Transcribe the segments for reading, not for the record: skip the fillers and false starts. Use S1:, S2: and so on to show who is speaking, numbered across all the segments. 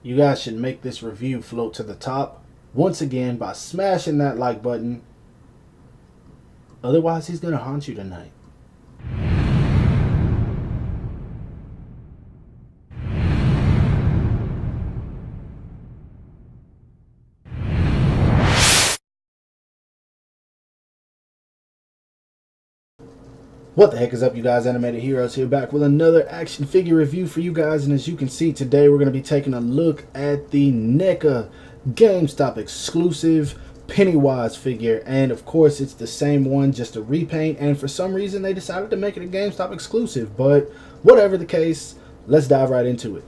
S1: You guys should make this review float to the top once again by smashing that like button. Otherwise, he's going to haunt you tonight. What the heck is up, you guys? Animated Heroes here, back with another action figure review for you guys. And as you can see, today we're going to be taking a look at the Neca Gamestop exclusive Pennywise figure. And of course, it's the same one, just a repaint. And for some reason, they decided to make it a GameStop exclusive. But whatever the case, let's dive right into it.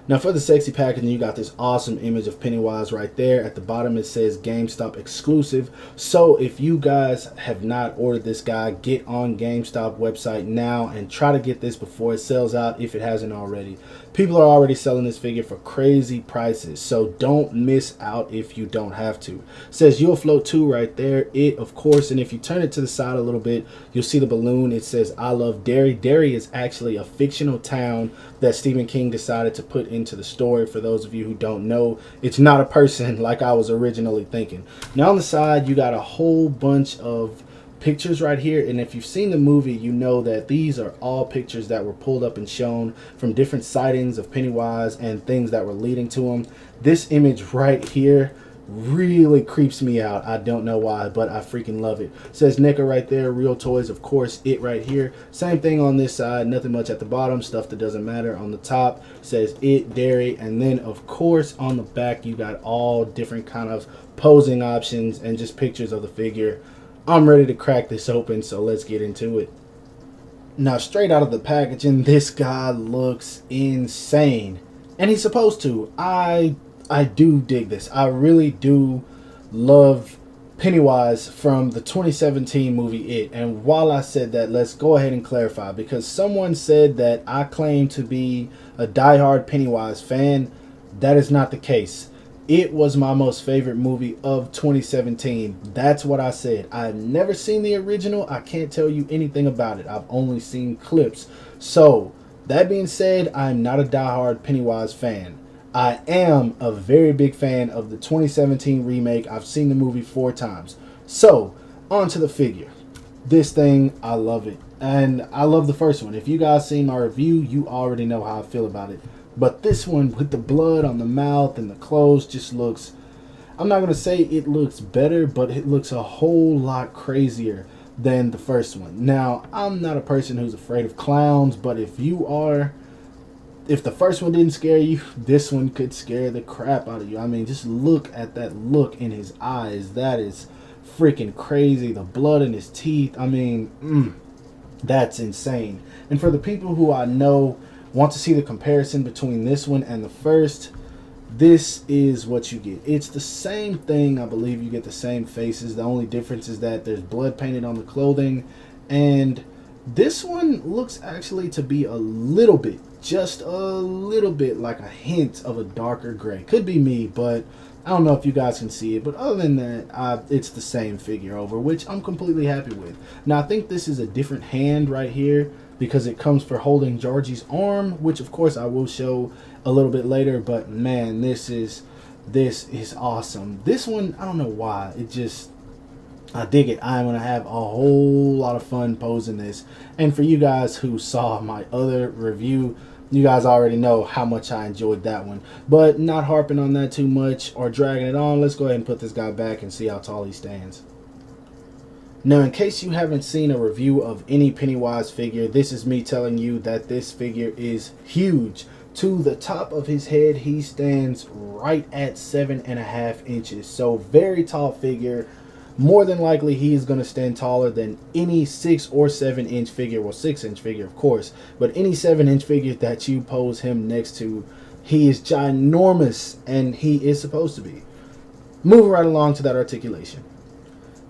S1: Now, for the sexy packaging, you got this awesome image of Pennywise right there. At the bottom, it says GameStop exclusive. So if you guys have not ordered this guy, get on GameStop website now and try to get this before it sells out if it hasn't already. People are already selling this figure for crazy prices, so don't miss out if you don't have to. It says You'll Float 2 right there. It, of course, and if you turn it to the side a little bit, you'll see the balloon. It says I Love Derry. Derry is actually a fictional town that Stephen King decided to put into the story. For those of you who don't know, it's not a person like I was originally thinking. Now on the side, you got a whole bunch of pictures right here, and if you've seen the movie, you know that these are all pictures that were pulled up and shown from different sightings of Pennywise and things that were leading to him. This image right here really creeps me out. I don't know why, but I freaking love it. It says Neca right there, Real Toys, of course, It right here. Same thing on this side, nothing much at the bottom, stuff that doesn't matter. On the top says It, Dairy, and then of course on the back you got all different kind of posing options and just pictures of the figure. I'm ready to crack this open, so let's get into it. Now, straight out of the packaging, this guy looks insane, and he's supposed to. I do dig this. I really do love Pennywise from the 2017 movie It. And while I said that, let's go ahead and clarify, because someone said that I claim to be a diehard Pennywise fan. That is not the case. It was my most favorite movie of 2017. That's what I said. I've never seen the original. I can't tell you anything about it. I've only seen clips. So, that being said, I'm not a diehard Pennywise fan. I am a very big fan of the 2017 remake. I've seen the movie 4 times. So, on to the figure. This thing, I love it. And I love the first one. If you guys seen my review, you already know how I feel about it. But this one, with the blood on the mouth and the clothes, just looks, I'm not going to say it looks better, but it looks a whole lot crazier than the first one. Now, I'm not a person who's afraid of clowns, but if you are, if the first one didn't scare you, this one could scare the crap out of you. I mean, just look at that look in his eyes. That is freaking crazy. The blood in his teeth. I mean, that's insane. And for the people who I know want to see the comparison between this one and the first, this is what you get. It's the same thing. I believe you get the same faces. The only difference is that there's blood painted on the clothing, and this one looks actually to be a little bit, just a little bit, like a hint of a darker gray. Could be me, but I don't know if you guys can see it. But other than that, it's the same figure over, which I'm completely happy with. Now, I think this is a different hand right here, because it comes for holding Georgie's arm, which of course I will show a little bit later. But man, this is awesome. This one, I don't know why, I dig it. I'm gonna have a whole lot of fun posing this. And for you guys who saw my other review, you guys already know how much I enjoyed that one. But not harping on that too much or dragging it on, let's go ahead and put this guy back and see how tall he stands. Now, in case you haven't seen a review of any Pennywise figure, this is me telling you that this figure is huge. To the top of his head, he stands right at 7.5 inches. So, very tall figure. More than likely, he is going to stand taller than any 6 or 7 inch figure. Well, 6 inch figure, of course. But any 7 inch figure that you pose him next to, he is ginormous, and he is supposed to be. Moving right along to that articulation.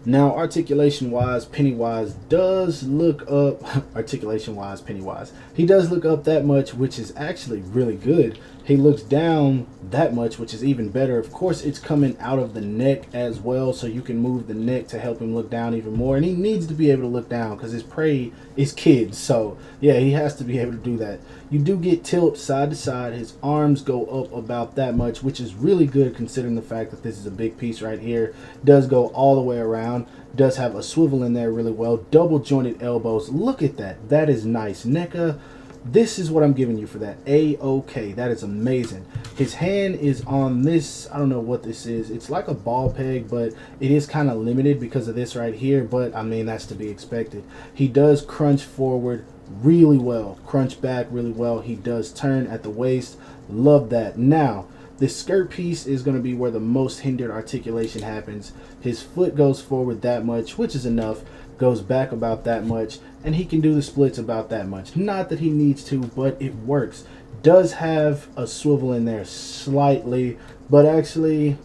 S1: Now, articulation wise, Pennywise does look up. Articulation wise, Pennywise. He does look up that much, which is actually really good. He looks down that much, which is even better. Of course, it's coming out of the neck as well, so you can move the neck to help him look down even more. And he needs to be able to look down because his prey is kids. So, yeah, he has to be able to do that. You do get tilt side to side. His arms go up about that much, which is really good considering the fact that this is a big piece right here. Does go all the way around. Does have a swivel in there really well. Double jointed elbows. Look at that. That is nice. Neca, this is what I'm giving you for that. A-OK. That is amazing. His hand is on this. I don't know what this is. It's like a ball peg, but it is kind of limited because of this right here. But, I mean, that's to be expected. He does crunch forward really well. Crunch back really well. He does turn at the waist. Love that. Now, this skirt piece is going to be where the most hindered articulation happens. His foot goes forward that much, which is enough. Goes back about that much, and he can do the splits about that much. Not that he needs to, but it works. Does have a swivel in there slightly, but actually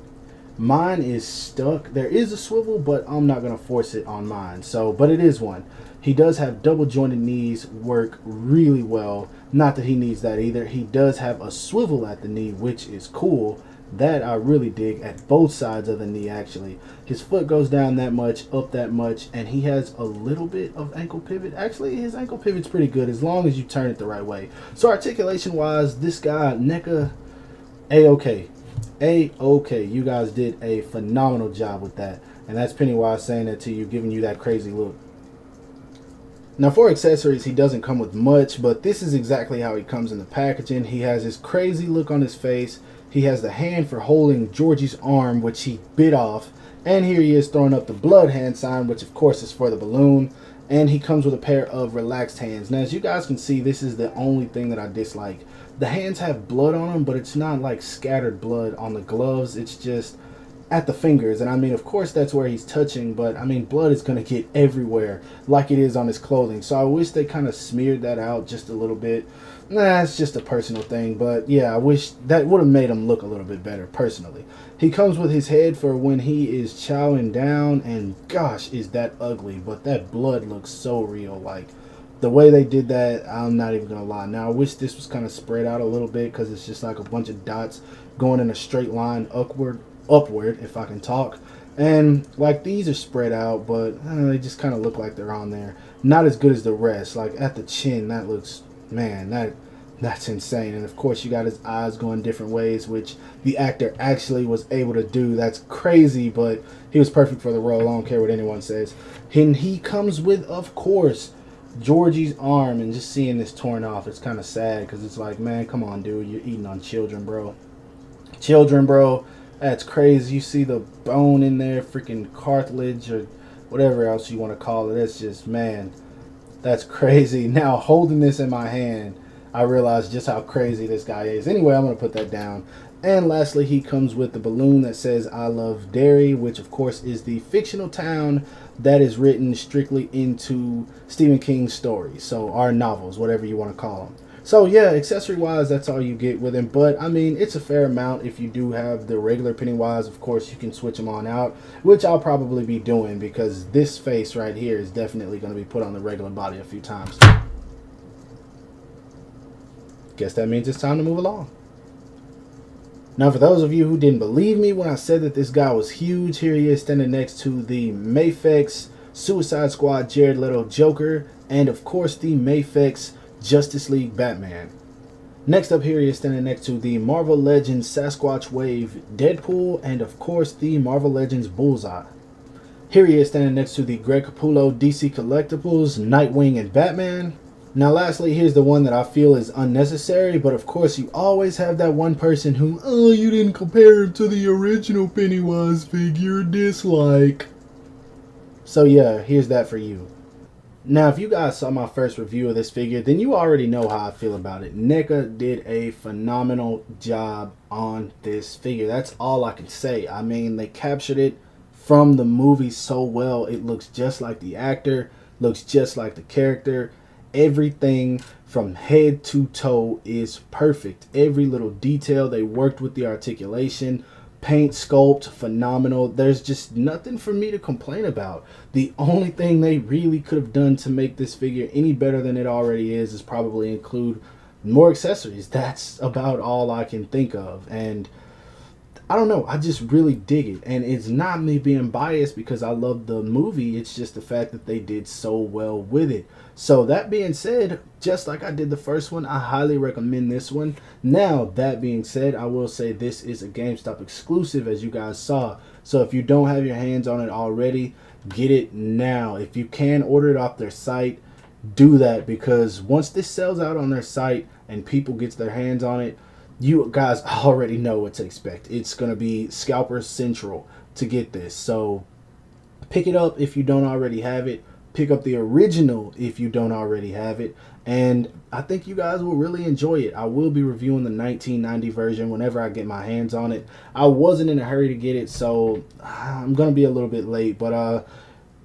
S1: mine is stuck. There is a swivel, but I'm not going to force it on mine. So, but it is one. He does have double jointed knees, work really well. Not that he needs that either. He does have a swivel at the knee, which is cool. That I really dig at both sides of the knee, actually. His foot goes down that much, up that much, and he has a little bit of ankle pivot. Actually, his ankle pivot's pretty good as long as you turn it the right way. So articulation-wise, this guy, Neca, A-OK. A-OK. You guys did a phenomenal job with that. And that's Pennywise saying that to you, giving you that crazy look. Now for accessories, he doesn't come with much, but this is exactly how he comes in the packaging. He has this crazy look on his face. He has the hand for holding Georgie's arm, which he bit off. And here he is throwing up the blood hand sign, which of course is for the balloon. And he comes with a pair of relaxed hands. Now as you guys can see, this is the only thing that I dislike. The hands have blood on them, but it's not like scattered blood on the gloves. It's just at the fingers. And I mean, of course that's where he's touching, but I mean, blood is going to get everywhere like it is on his clothing. So I wish they kind of smeared that out just a little bit. Nah, it's just a personal thing, but yeah, I wish that would have made him look a little bit better personally. He comes with his head for when he is chowing down, and gosh, is that ugly, but that blood looks so real. Like the way they did that, I'm not even gonna lie. Now I wish this was kind of spread out a little bit because it's just like a bunch of dots going in a straight line upward, if I can talk. And like these are spread out, but they just kind of look like they're on there. Not as good as the rest. Like at the chin, that looks, man, that's insane. And of course you got his eyes going different ways, which the actor actually was able to do. That's crazy, but he was perfect for the role. I don't care what anyone says. And he comes with, of course, Georgie's arm, and just seeing this torn off, it's kind of sad because it's like, man, come on, dude, you're eating on children, bro. Children, bro. That's crazy. You see the bone in there, freaking cartilage or whatever else you want to call it. It's just, man, that's crazy. Now, holding this in my hand, I realize just how crazy this guy is. Anyway, I'm going to put that down. And lastly, he comes with the balloon that says, I love Derry, which of course is the fictional town that is written strictly into Stephen King's stories. So, our novels, whatever you want to call them. So yeah, accessory wise, that's all you get with him. But I mean, it's a fair amount. If you do have the regular Pennywise, of course you can switch him on out, which I'll probably be doing because this face right here is definitely going to be put on the regular body a few times. Guess that means it's time to move along. Now for those of you who didn't believe me when I said that this guy was huge, here he is standing next to the Mafex Suicide Squad Jared Leto Joker, and of course the Mafex Justice League Batman. Next up here he is standing next to the Marvel Legends Sasquatch Wave Deadpool, and of course the Marvel Legends Bullseye. Here he is standing next to the Greg Capullo DC Collectibles Nightwing and Batman. Now lastly, here's the one that I feel is unnecessary, but of course you always have that one person who, oh, you didn't compare him to the original Pennywise figure, dislike. So yeah, here's that for you. Now, if you guys saw my first review of this figure, then you already know how I feel about it. Neca did a phenomenal job on this figure. That's all I can say. I mean, they captured it from the movie so well. It looks just like the actor, looks just like the character. Everything from head to toe is perfect. Every little detail, they worked with the articulation. Paint, sculpt, phenomenal. There's just nothing for me to complain about. The only thing they really could have done to make this figure any better than it already is probably include more accessories. That's about all I can think of. And I don't know, I just really dig it. And it's not me being biased because I love the movie, it's just the fact that they did so well with it. So that being said, just like I did the first one, I highly recommend this one. Now, that being said, I will say this is a GameStop exclusive, as you guys saw. So if you don't have your hands on it already, get it now. If you can order it off their site, do that, because once this sells out on their site and people get their hands on it, you guys already know what to expect. It's going to be scalper central to get this. So pick it up if you don't already have it. Pick up the original if you don't already have it. And I think you guys will really enjoy it. I will be reviewing the 1990 version whenever I get my hands on it. I wasn't in a hurry to get it, so I'm going to be a little bit late. But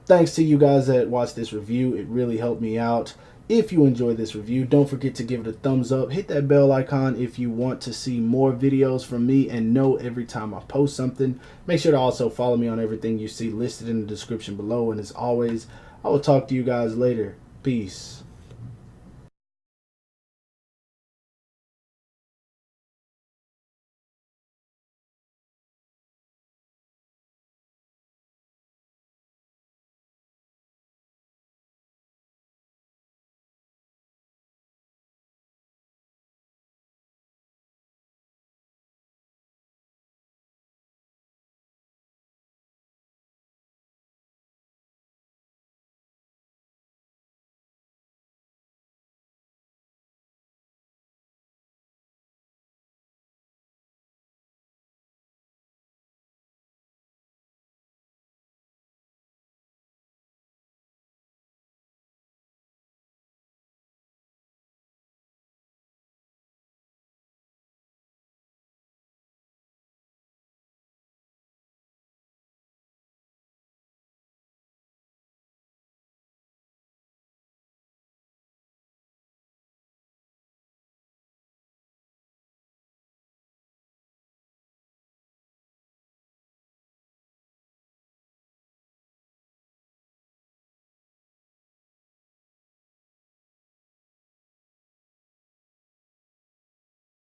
S1: thanks to you guys that watched this review. It really helped me out. If you enjoyed this review, don't forget to give it a thumbs up. Hit that bell icon if you want to see more videos from me and know every time I post something. Make sure to also follow me on everything you see listed in the description below. And as always, I will talk to you guys later. Peace.